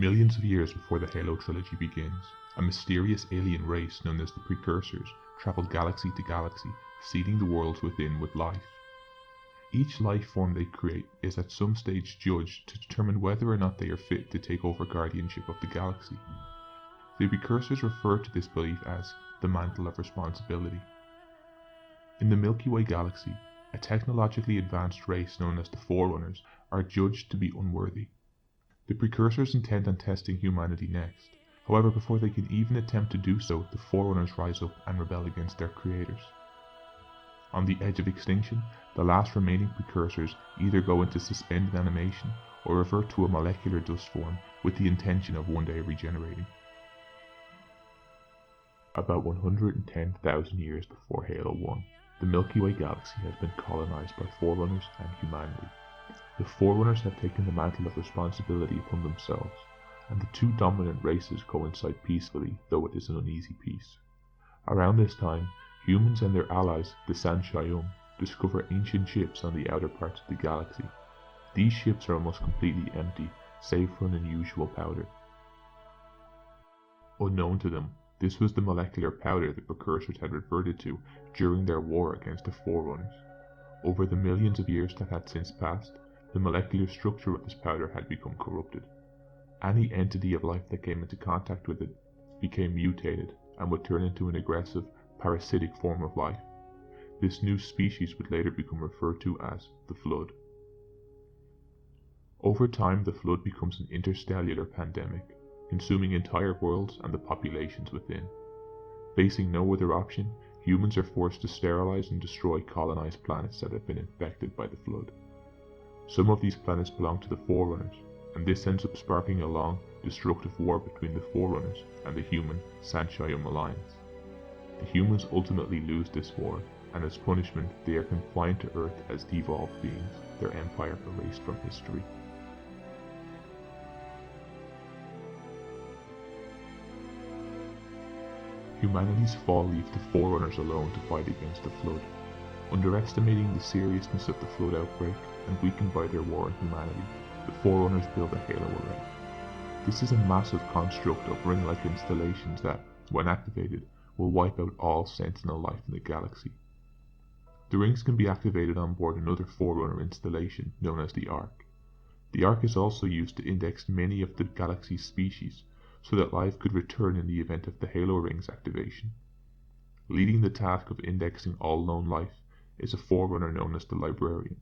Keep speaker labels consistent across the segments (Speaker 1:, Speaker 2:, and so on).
Speaker 1: Millions of years before the Halo trilogy begins, a mysterious alien race known as the Precursors travel galaxy to galaxy, seeding the worlds within with life. Each life form they create is at some stage judged to determine whether or not they are fit to take over guardianship of the galaxy. The Precursors refer to this belief as the mantle of responsibility. In the Milky Way galaxy, a technologically advanced race known as the Forerunners are judged to be unworthy. The Precursors intend on testing humanity next. However, before they can even attempt to do so, the Forerunners rise up and rebel against their creators. On the edge of extinction, the last remaining Precursors either go into suspended animation or revert to a molecular dust form with the intention of one day regenerating. About 110,000 years before Halo 1, the Milky Way galaxy has been colonized by Forerunners and humanity. The Forerunners have taken the mantle of responsibility upon themselves, and the two dominant races coincide peacefully, though it is an uneasy peace. Around this time, humans and their allies, the Spartan-II, discover ancient ships on the outer parts of the galaxy. These ships are almost completely empty, save for an unusual powder. Unknown to them, this was the molecular powder the Precursors had reverted to during their war against the Forerunners. Over the millions of years that had since passed, the molecular structure of this powder had become corrupted. Any entity of life that came into contact with it became mutated and would turn into an aggressive, parasitic form of life. This new species would later become referred to as the Flood. Over time, the Flood becomes an interstellar pandemic, consuming entire worlds and the populations within. Facing no other option, humans are forced to sterilize and destroy colonized planets that have been infected by the Flood. Some of these planets belong to the Forerunners, and this ends up sparking a long, destructive war between the Forerunners and the human Spartan-II alliance. The humans ultimately lose this war, and as punishment they are confined to Earth as devolved beings, their empire erased from history. Humanity's fall leaves the Forerunners alone to fight against the Flood. Underestimating the seriousness of the Flood outbreak and weakened by their war on humanity, the Forerunners build a Halo array. This is a massive construct of ring-like installations that, when activated, will wipe out all Sentinel life in the galaxy. The rings can be activated on board another Forerunner installation known as the Ark. The Ark is also used to index many of the galaxy's species, so that life could return in the event of the Halo Ring's activation. Leading the task of indexing all known life is a Forerunner known as the Librarian.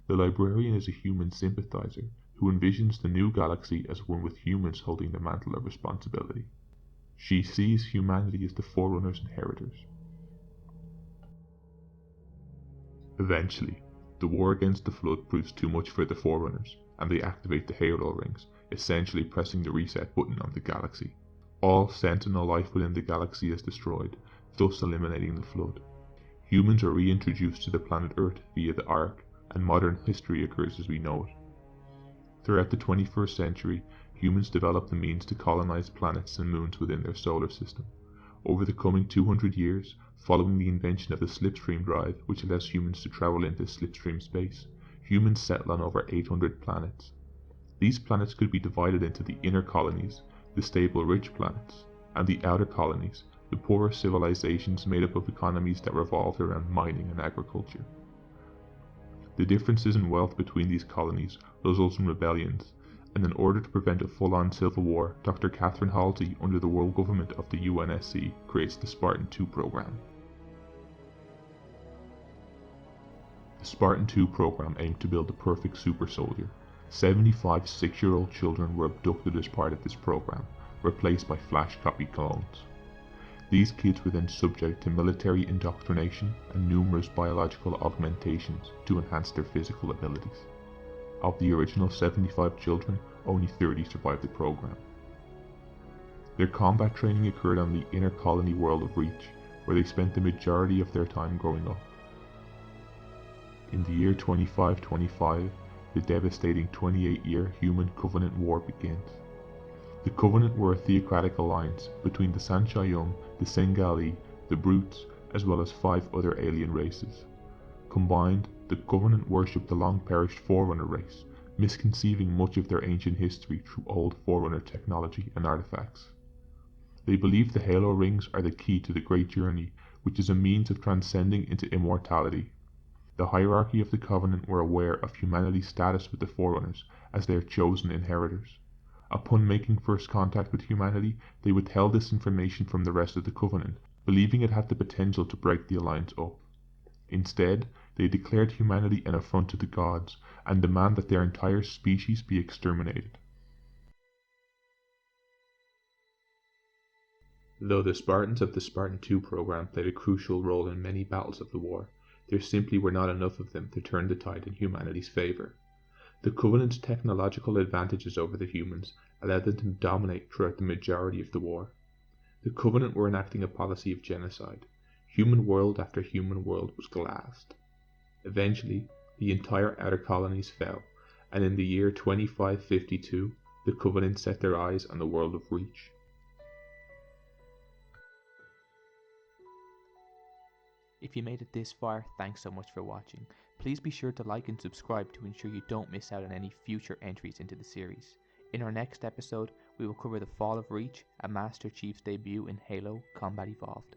Speaker 1: The Librarian is a human sympathizer who envisions the new galaxy as one with humans holding the mantle of responsibility. She sees humanity as the Forerunners' inheritors. Eventually, the war against the Flood proves too much for the Forerunners, and they activate the Halo Rings, essentially pressing the reset button on the galaxy. All Sentinel life within the galaxy is destroyed, thus eliminating the Flood. Humans are reintroduced to the planet Earth via the Ark, and modern history occurs as we know it. Throughout the 21st century, humans develop the means to colonize planets and moons within their solar system. Over the coming 200 years, following the invention of the slipstream drive, which allows humans to travel into slipstream space, humans settle on over 800 planets. These planets could be divided into the inner colonies, the stable rich planets, and the outer colonies, the poorer civilizations made up of economies that revolved around mining and agriculture. The differences in wealth between these colonies result in rebellions, and in order to prevent a full-on civil war, Dr. Catherine Halsey, under the world government of the UNSC, creates the Spartan-II program. The Spartan-II program aimed to build the perfect super soldier. 75 6-year-old children were abducted as part of this program, replaced by flash copy clones. These kids were then subject to military indoctrination and numerous biological augmentations to enhance their physical abilities. Of the original 75 children, only 30 survived the program. Their combat training occurred on the inner colony world of Reach, where they spent the majority of their time growing up. In the year 2525, the devastating 28-year Human Covenant War begins. The Covenant were a theocratic alliance between the Spartan-II, the Sengali, the Brutes, as well as 5 other alien races. Combined, the Covenant worshipped the long-perished Forerunner race, misconceiving much of their ancient history through old Forerunner technology and artifacts. They believe the Halo Rings are the key to the Great Journey, which is a means of transcending into immortality. The hierarchy of the Covenant were aware of humanity's status with the Forerunners, as their chosen inheritors. Upon making first contact with humanity, they withheld this information from the rest of the Covenant, believing it had the potential to break the Alliance up. Instead, they declared humanity an affront to the gods, and demand that their entire species be exterminated. Though the Spartans of the Spartan-II program played a crucial role in many battles of the war, there simply were not enough of them to turn the tide in humanity's favor. The Covenant's technological advantages over the humans allowed them to dominate throughout the majority of the war. The Covenant were enacting a policy of genocide. Human world after human world was glassed. Eventually, the entire outer colonies fell, and in the year 2552, the Covenant set their eyes on the world of Reach.
Speaker 2: If you made it this far, thanks so much for watching. Please be sure to like and subscribe to ensure you don't miss out on any future entries into the series. In our next episode, we will cover the Fall of Reach, a Master Chief's debut in Halo Combat Evolved.